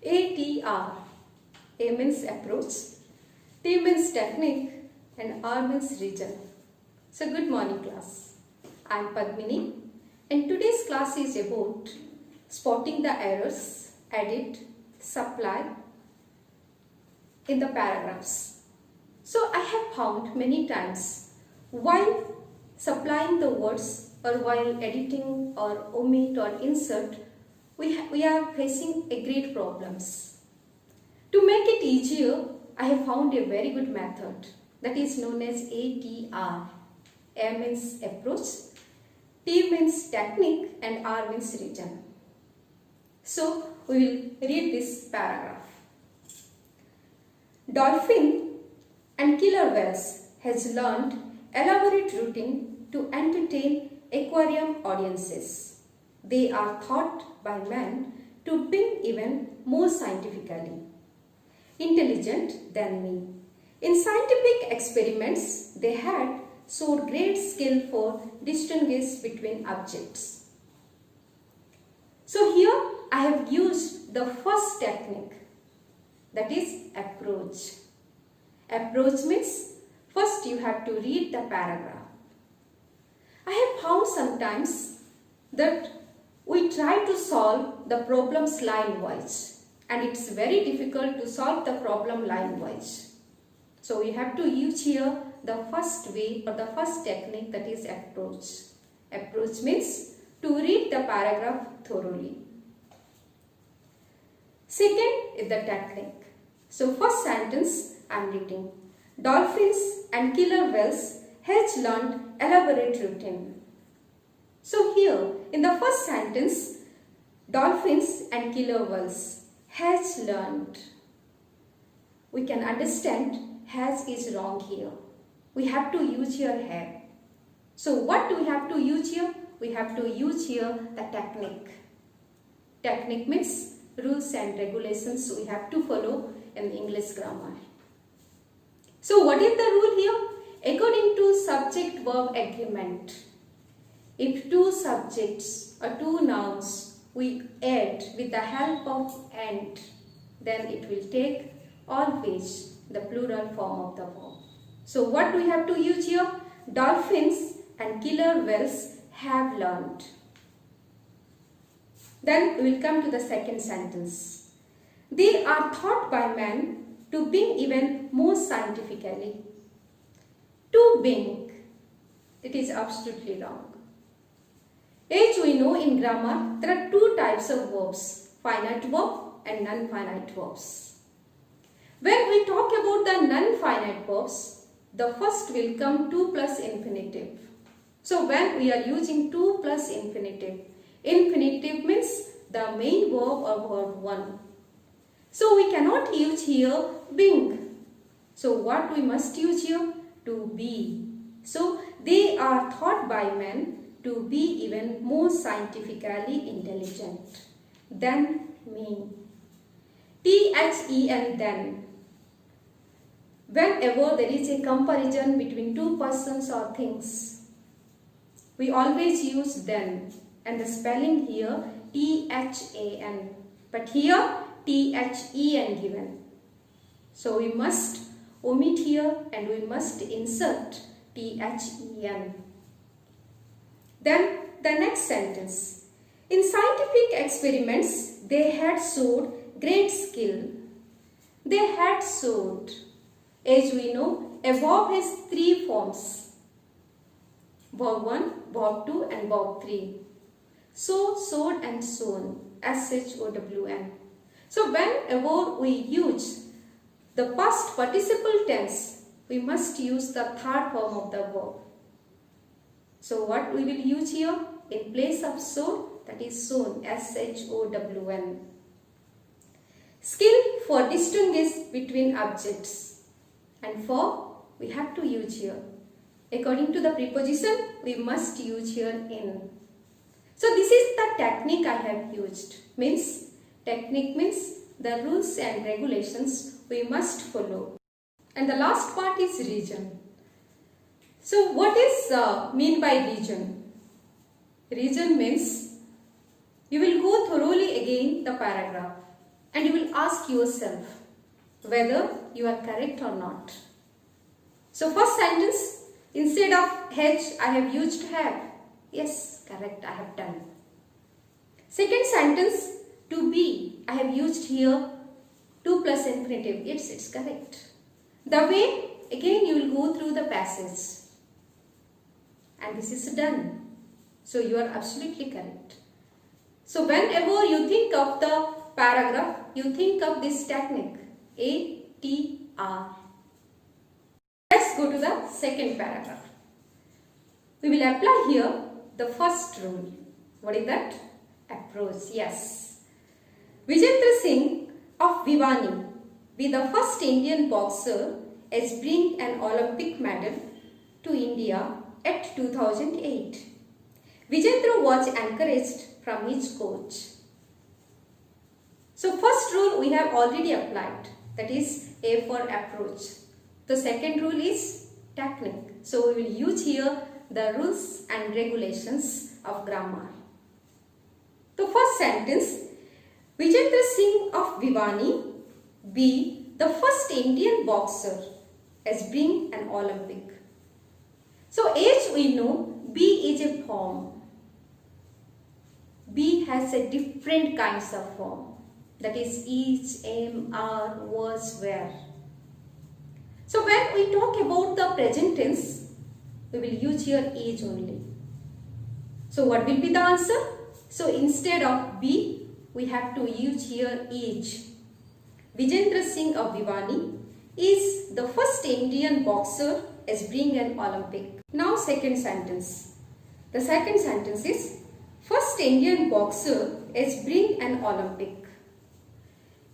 ATR. A means approach, T means technique, and R means region. So good morning class. I am Padmini and today's class is about spotting the errors, edit, supply in the paragraphs. So I have found many times while supplying the words or while editing or omit or insert, we are facing a great problems. To make it easier, I have found a very good method that is known as ATR. A means approach, T means technique, and R means region. So we will read this paragraph. Dolphin and killer whales has learned elaborate routine to entertain aquarium audiences. They are thought by man to be even more scientifically intelligent than me. In scientific experiments, they had showed great skill for distinguish between objects. So here I have used the first technique, that is approach. Approach means first you have to read the paragraph. I have found sometimes that we try to solve the problems line-wise. And it's very difficult to solve the problem line-wise. So we have to use here the first way or the first technique, that is approach. Approach means to read the paragraph thoroughly. Second is the technique. So first sentence I am reading. Dolphins and killer whales has learned elaborate routine. So here in the first sentence, dolphins and killer whales has learned. We can understand has is wrong here. We have to use here have. So what do we have to use here? We have to use here the technique. Technique means rules and regulations we have to follow in English grammar. So what is the rule here? According to subject-verb agreement, if two subjects or two nouns we add with the help of and, then it will take always the plural form of the verb. So what we have to use here? Dolphins and killer whales have learned. Then we will come to the second sentence. They are thought by man to be even more scientifically. To being, it is absolutely wrong. As we know in grammar, there are two types of verbs, finite verb and non-finite verbs. When we talk about the non-finite verbs, the first will come to plus infinitive. So when we are using to plus infinitive, infinitive means the main verb or verb 1. So we cannot use here being. So what we must use here? To be. So they are thought by men to be even more scientifically intelligent than me. THEN then. Whenever there is a comparison between two persons or things, we always use then, and the spelling here THAN, but here THEN given. So we must omit here and we must insert THEN. Then the next sentence. In scientific experiments, they had showed great skill. They had showed. As we know, a verb has three forms. Verb 1, verb 2 and verb 3. So, showed and shown. SHOWN. So whenever we use the past participle tense, we must use the third form of the verb. So what we will use here? In place of shown, that is shown, SHOWN. Skill for distinguish between objects. And for, we have to use here. According to the preposition, we must use here in. So this is the technique I have used. Technique means the rules and regulations we must follow. And the last part is region. So what is mean by region? Region means you will go thoroughly again the paragraph and you will ask yourself whether you are correct or not. So first sentence, instead of H, I have used have. Yes, correct, I have done. Second sentence, to be, I have used here to plus infinitive. Yes, it's correct. The way, again you will go through the passage. And this is done. So you are absolutely correct. So whenever you think of the paragraph, you think of this technique. ATR. Let's go to the second paragraph. We will apply here the first rule. What is that? Approach. Yes. Vijendra Singh of Bhiwani, be the first Indian boxer as bring an Olympic medal to India at 2008. Vijendra was encouraged from his coach. So first rule we have already applied, that is A for approach. The second rule is technique. So we will use here the rules and regulations of grammar. The first sentence, Vijendra Singh of Bhiwani be the first Indian boxer as being an Olympic. So as we know, be is a form. Be has a different kinds of form. That is each, am, are, was, were. So when we talk about the present tense, we will use here is only. So what will be the answer? So instead of be, we have to use here is. Vijendra Singh of Bhiwani is the first Indian boxer as being an Olympic. Now second sentence. The second sentence is first Indian boxer as being an Olympic.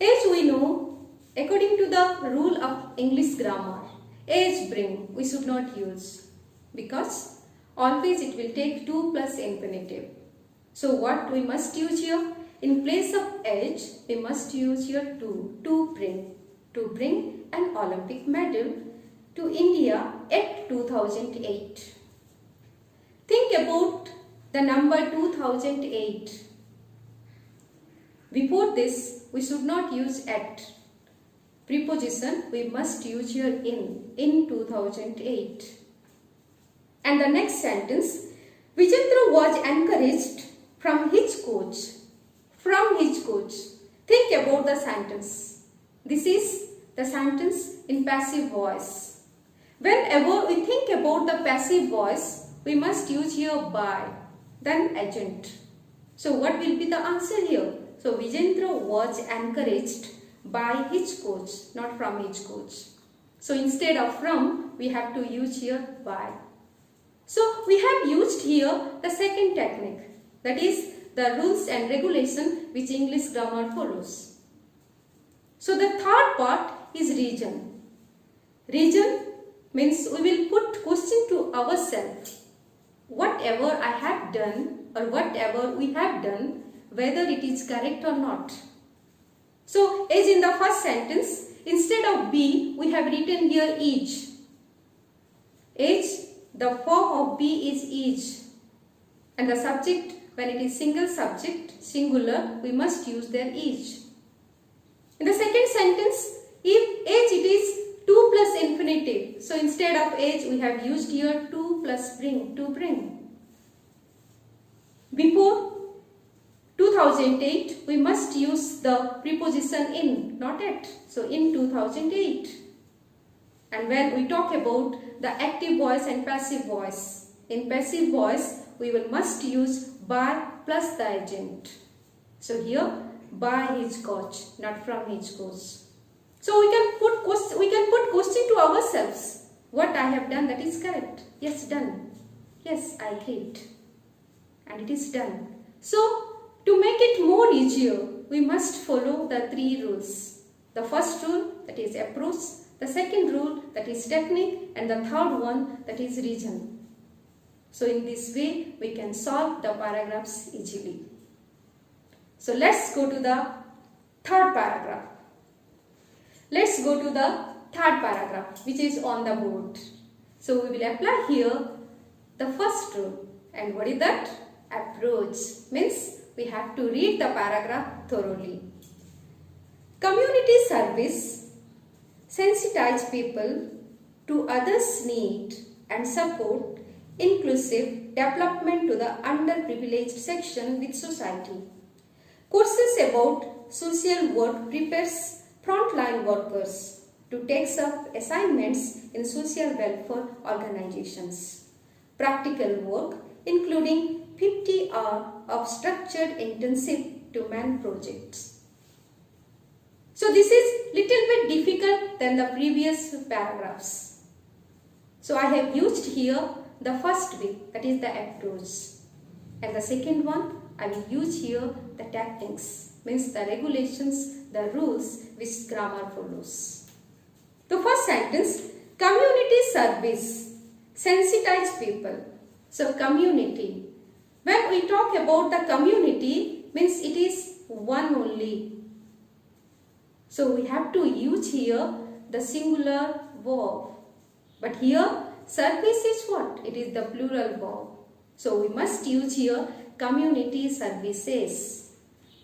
As we know, according to the rule of English grammar, as bring we should not use because always it will take to plus infinitive. So what we must use here? In place of age, we must use here to bring an Olympic medal to India at 2008. Think about the number 2008. Before this, we should not use at. Preposition, we must use here in 2008. And the next sentence, Vijendra was encouraged from his coach. From his coach. Think about the sentence. This is the sentence in passive voice. Whenever we think about the passive voice, we must use here by, then agent. So what will be the answer here? So Vijendra was encouraged by his coach, not from his coach. So instead of from, we have to use here by. So we have used here the second technique, that is the rules and regulation which English grammar follows. So the third part is reason. Reason means we will put question to ourselves. Whatever I have done or whatever we have done, whether it is correct or not. So as in the first sentence, instead of be, we have written here is. Is, the form of be is is. And the subject, when it is single subject, singular, we must use there is. In the second sentence, if age it is to plus infinitive. So instead of age, we have used here to plus bring, to bring. Before 2008, we must use the preposition in, not at. So in 2008. And when we talk about the active voice and passive voice, in passive voice, we must use by plus the agent. So here, by his coach, not from his coach. So we can put question to ourselves. What I have done, that is correct. Yes, done. Yes, I agreed. And it is done. So to make it more easier, we must follow the three rules. The first rule, that is approach. The second rule, that is technique. And the third one, that is reason. So in this way, we can solve the paragraphs easily. So let's go to the third paragraph. Let's go to the third paragraph, which is on the board. So we will apply here the first rule. And what is that? Approach. Means we have to read the paragraph thoroughly. Community service sensitize people to others' need and support inclusive development to the underprivileged section with society. Courses about social work prepares frontline workers to take up assignments in social welfare organizations. Practical work including 50 hours of structured intensive to man projects. So this is little bit difficult than the previous paragraphs. So I have used here the first way, that is the approach, and the second one I will use here the techniques, means the regulations, the rules which grammar follows. The first sentence, community service sensitize people. So community, when we talk about the community, means it is one only. So we have to use here the singular verb. But here service is what? It is the plural verb. So we must use here community services.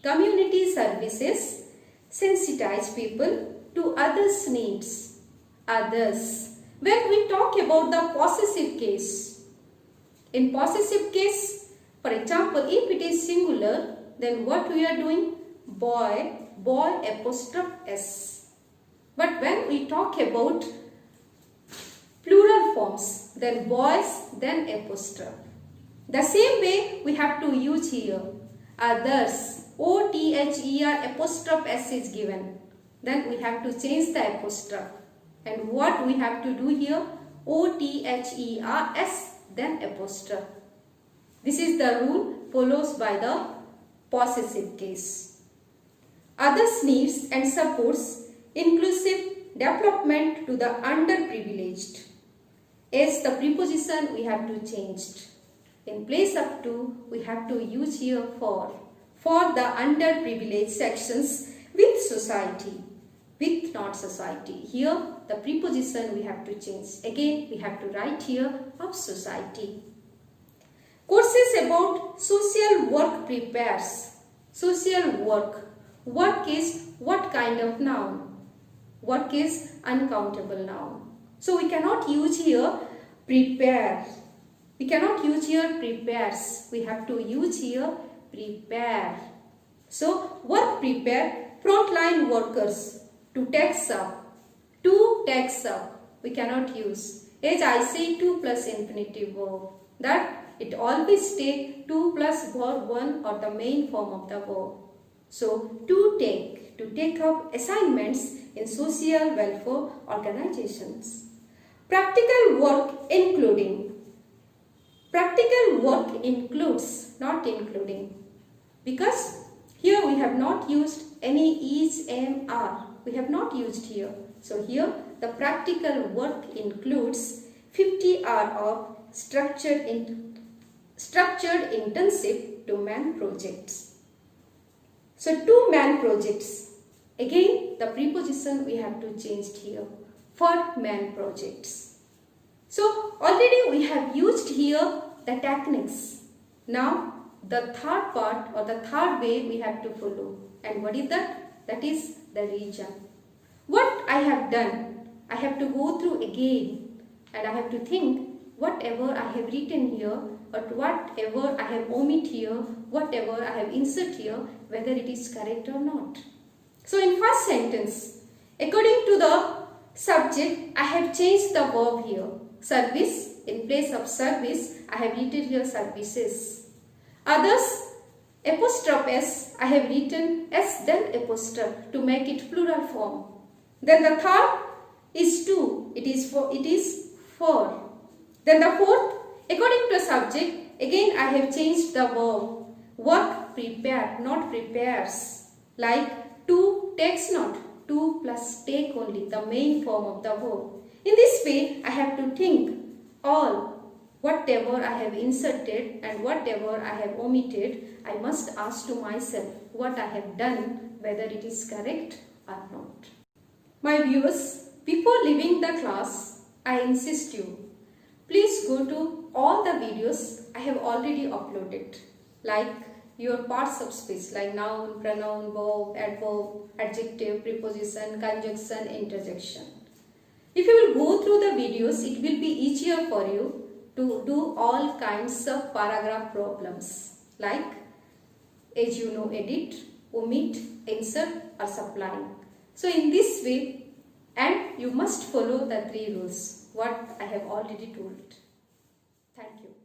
Community services sensitize people to others' needs. Others. When we talk about the possessive case, in possessive case, for example, if it is singular, then what we are doing? Boy, boy apostrophe s. But when we talk about plural forms, then boys, then apostrophe. The same way we have to use here. Others, O-T-H-E-R apostrophe s is given. Then we have to change the apostrophe. And what we have to do here? O-T-H-E-R-S, then apostrophe. This is the rule follows by the possessive case. Others' needs and supports inclusive development to the underprivileged. As the preposition we have to change. In place of to, we have to use here for the underprivileged sections with society, with not society. Here the preposition we have to change. Again we have to write here of society. Courses about social work prepares. Social work. Work is what kind of noun? Work is uncountable noun. So we cannot use here prepare. We cannot use here prepares. We have to use here prepare. So work prepare frontline workers to take up. To take up. We cannot use. As I say 2 plus infinitive verb. That it always take 2 plus verb 1 or the main form of the verb. So to take up assignments in social welfare organizations. Practical work including. Practical work includes, not including. Because here we have not used any is, am, are. We have not used here. So here the practical work includes 50 hours of structured intensive to man projects. So 2 man projects. Again the preposition we have to change here for man projects. So already we have used here the techniques. Now the third part or the third way we have to follow. And what is that? That is the region. What I have done, I have to go through again and I have to think whatever I have written here or whatever I have omit here, whatever I have insert here, whether it is correct or not. So in first sentence, according to the subject, I have changed the verb here. Service, in place of service, I have written here services. Others, apostrophe s, I have written s then apostrophe to make it plural form. Then the third is to, it is for. Then the fourth, according to subject, again I have changed the verb. Work, prepare, not prepares. Like to takes not, to plus take only, the main form of the verb. In this way, I have to think all, whatever I have inserted and whatever I have omitted, I must ask to myself what I have done, whether it is correct or not. My viewers, before leaving the class, I insist you, please go to all the videos I have already uploaded, like your parts of speech like noun, pronoun, verb, adverb, adjective, preposition, conjunction, interjection. If you will go through the videos, it will be easier for you to do all kinds of paragraph problems like, as you know, edit, omit, insert or supplying. So in this way, and you must follow the 3 rules what I have already told. Thank you.